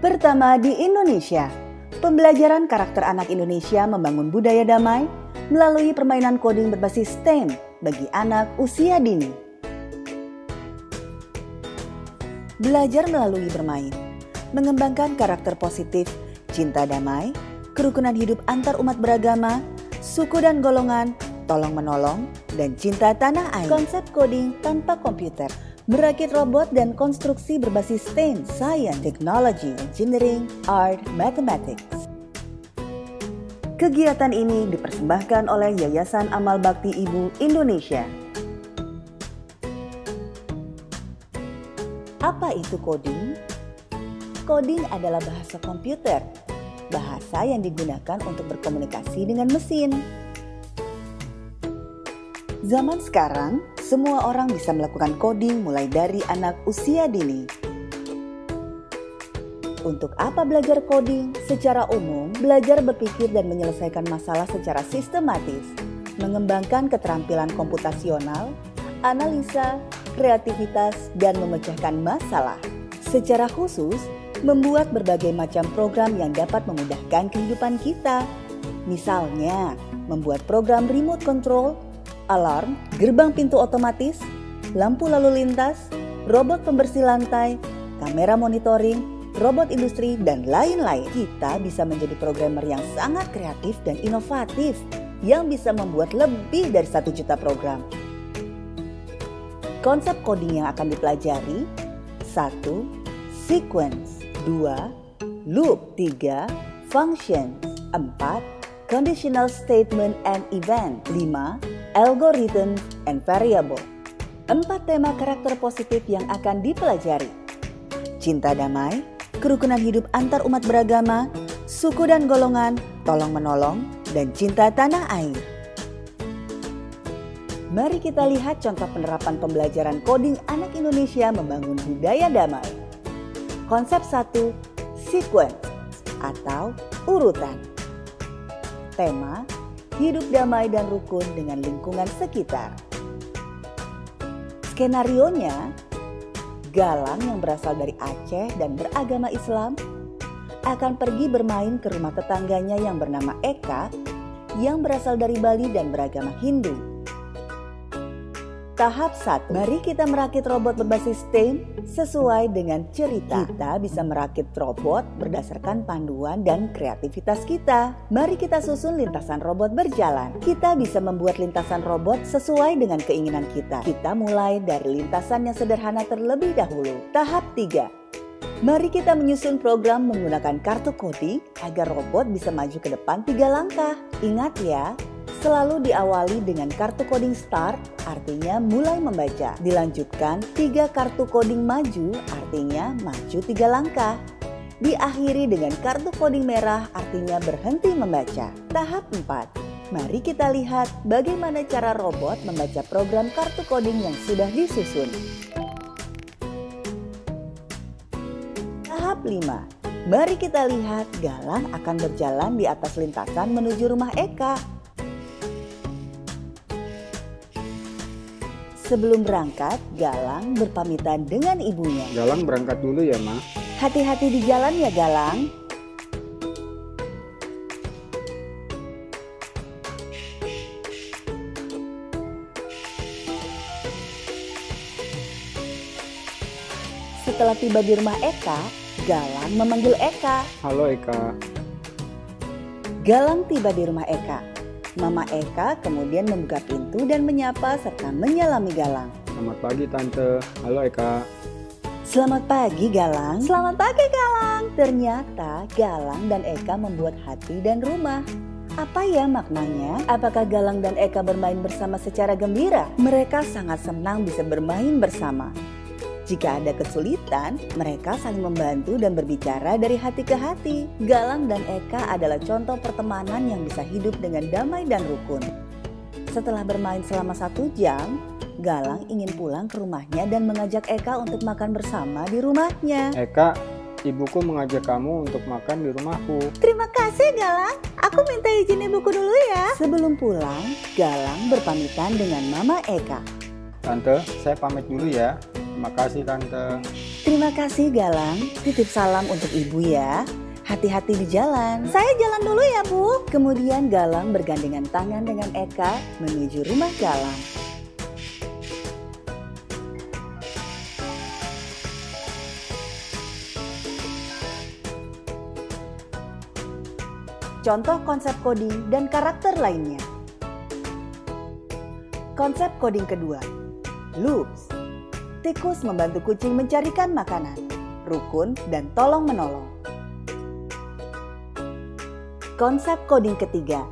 Pertama di Indonesia, pembelajaran karakter anak Indonesia membangun budaya damai melalui permainan coding berbasis STEM bagi anak usia dini. Belajar melalui bermain, mengembangkan karakter positif, cinta damai, kerukunan hidup antar umat beragama, suku dan golongan, tolong-menolong, dan cinta tanah air. Konsep coding tanpa komputer, merakit robot dan konstruksi berbasis STEM, Science, Technology, Engineering, Art, Mathematics. Kegiatan ini dipersembahkan oleh Yayasan Amal Bakti Ibu Indonesia. Apa itu coding? Coding adalah bahasa komputer, bahasa yang digunakan untuk berkomunikasi dengan mesin. Zaman sekarang, semua orang bisa melakukan coding mulai dari anak usia dini. Untuk apa belajar coding? Secara umum, belajar berpikir dan menyelesaikan masalah secara sistematis, mengembangkan keterampilan komputasional, analisa, kreativitas, dan memecahkan masalah. Secara khusus, membuat berbagai macam program yang dapat memudahkan kehidupan kita. Misalnya, membuat program remote control, alarm, gerbang pintu otomatis, lampu lalu lintas, robot pembersih lantai, kamera monitoring, robot industri, dan lain-lain. Kita bisa menjadi programmer yang sangat kreatif dan inovatif yang bisa membuat lebih dari 1 juta program. Konsep coding yang akan dipelajari: 1. Sequence, 2. Loop, 3. Function, 4. Conditional statement and event, 5. Algorithm and variable. 4 tema karakter positif yang akan dipelajari: cinta damai, kerukunan hidup antar umat beragama, suku dan golongan, tolong-menolong, dan cinta tanah air. Mari kita lihat contoh penerapan pembelajaran coding anak Indonesia membangun budaya damai. Konsep 1, sequence atau urutan. Tema, hidup damai dan rukun dengan lingkungan sekitar. Skenarionya, Galang yang berasal dari Aceh dan beragama Islam akan pergi bermain ke rumah tetangganya yang bernama Eka yang berasal dari Bali dan beragama Hindu. Tahap 1, mari kita merakit robot berbasis STEM sesuai dengan cerita. Kita bisa merakit robot berdasarkan panduan dan kreativitas kita. Mari kita susun lintasan robot berjalan. Kita bisa membuat lintasan robot sesuai dengan keinginan kita. Kita mulai dari lintasan yang sederhana terlebih dahulu. Tahap 3, mari kita menyusun program menggunakan kartu coding agar robot bisa maju ke depan 3 langkah. Ingat ya, selalu diawali dengan kartu coding start, artinya mulai membaca. Dilanjutkan 3 kartu coding maju, artinya maju 3 langkah. Diakhiri dengan kartu coding merah, artinya berhenti membaca. Tahap 4, mari kita lihat bagaimana cara robot membaca program kartu coding yang sudah disusun. Tahap 5, mari kita lihat Galang akan berjalan di atas lintasan menuju rumah Eka. Sebelum berangkat, Galang berpamitan dengan ibunya. Galang berangkat dulu ya, Ma. Hati-hati di jalan ya, Galang. Setelah tiba di rumah Eka, Galang memanggil Eka. Halo Eka. Galang tiba di rumah Eka. Mama Eka kemudian membuka pintu dan menyapa serta menyalami Galang. Selamat pagi Tante. Halo Eka. Selamat pagi Galang. Selamat pagi Galang. Ternyata Galang dan Eka membuat hati dan rumah. Apa ya maknanya? Apakah Galang dan Eka bermain bersama secara gembira? Mereka sangat senang bisa bermain bersama. Jika ada kesulitan, mereka saling membantu dan berbicara dari hati ke hati. Galang dan Eka adalah contoh pertemanan yang bisa hidup dengan damai dan rukun. Setelah bermain selama 1 jam, Galang ingin pulang ke rumahnya dan mengajak Eka untuk makan bersama di rumahnya. Eka, ibuku mengajak kamu untuk makan di rumahku. Terima kasih Galang, aku minta izin ibuku dulu ya. Sebelum pulang, Galang berpamitan dengan Mama Eka. Tante, saya pamit dulu ya. Terima kasih Tante. Terima kasih Galang, titip salam untuk ibu ya. Hati-hati di jalan. Saya jalan dulu ya Bu. Kemudian Galang bergandengan tangan dengan Eka menuju rumah Galang. Contoh konsep coding dan karakter lainnya. Konsep coding kedua, loops. Tikus membantu kucing mencarikan makanan, rukun dan tolong-menolong. Konsep coding ketiga,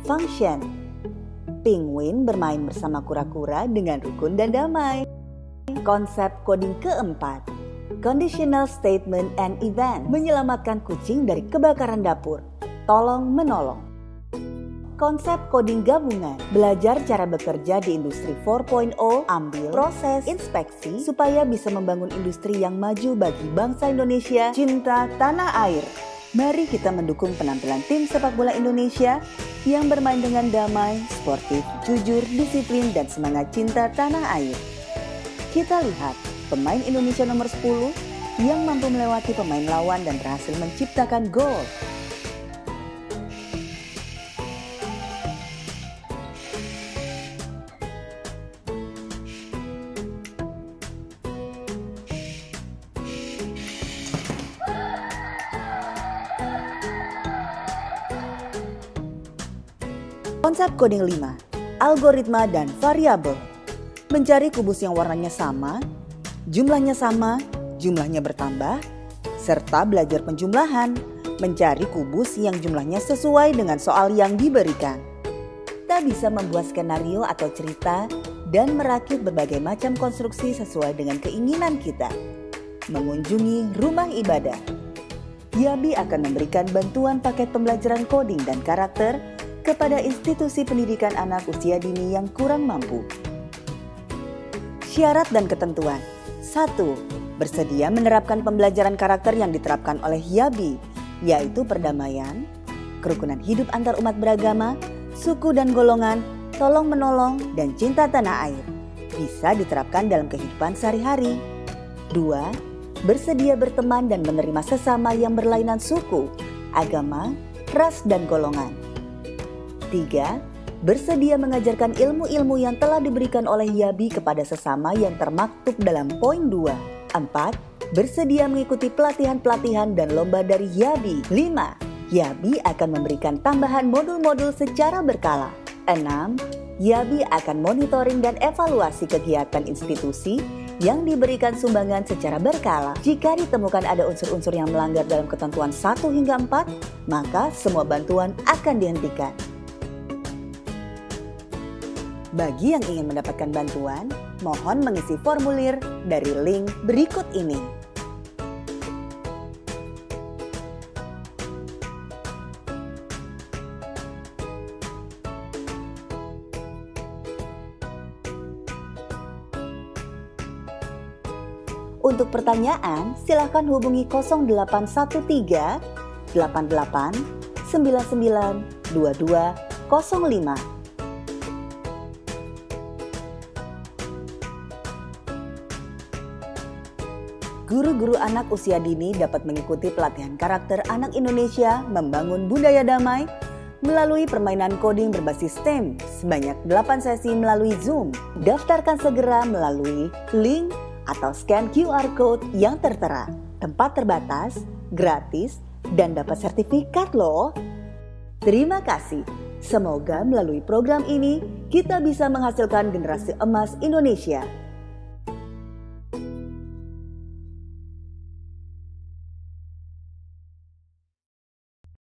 function. Penguin bermain bersama kura-kura dengan rukun dan damai. Konsep coding keempat, conditional statement and event. Menyelamatkan kucing dari kebakaran dapur, tolong-menolong. Konsep coding gabungan, belajar cara bekerja di industri 4.0, ambil proses inspeksi supaya bisa membangun industri yang maju bagi bangsa Indonesia, cinta tanah air. Mari kita mendukung penampilan tim sepak bola Indonesia yang bermain dengan damai, sportif, jujur, disiplin, dan semangat cinta tanah air. Kita lihat pemain Indonesia nomor 10 yang mampu melewati pemain lawan dan berhasil menciptakan gol. Konsep coding 5, algoritma dan variabel. Mencari kubus yang warnanya sama, jumlahnya bertambah, serta belajar penjumlahan, mencari kubus yang jumlahnya sesuai dengan soal yang diberikan. Kita bisa membuat skenario atau cerita dan merakit berbagai macam konstruksi sesuai dengan keinginan kita. Mengunjungi rumah ibadah. Yabi akan memberikan bantuan paket pembelajaran coding dan karakter kepada institusi pendidikan anak usia dini yang kurang mampu. Syarat dan ketentuan. 1. Bersedia menerapkan pembelajaran karakter yang diterapkan oleh Yabi, yaitu perdamaian, kerukunan hidup antar umat beragama, suku dan golongan, tolong-menolong, dan cinta tanah air. Bisa diterapkan dalam kehidupan sehari-hari. 2. Bersedia berteman dan menerima sesama yang berlainan suku, agama, ras, dan golongan. 3. Bersedia mengajarkan ilmu-ilmu yang telah diberikan oleh Yabi kepada sesama yang termaktub dalam poin 2. 4. Bersedia mengikuti pelatihan-pelatihan dan lomba dari Yabi. 5. Yabi akan memberikan tambahan modul-modul secara berkala. 6. Yabi akan monitoring dan evaluasi kegiatan institusi yang diberikan sumbangan secara berkala. Jika ditemukan ada unsur-unsur yang melanggar dalam ketentuan 1 hingga 4, maka semua bantuan akan dihentikan. Bagi yang ingin mendapatkan bantuan, mohon mengisi formulir dari link berikut ini. Untuk pertanyaan, silakan hubungi 0813 88 99 2205. Guru-guru anak usia dini dapat mengikuti pelatihan karakter anak Indonesia membangun budaya damai melalui permainan coding berbasis STEM sebanyak 8 sesi melalui Zoom. Daftarkan segera melalui link atau scan QR Code yang tertera. Tempat terbatas, gratis, dan dapat sertifikat loh. Terima kasih. Semoga melalui program ini kita bisa menghasilkan generasi emas Indonesia.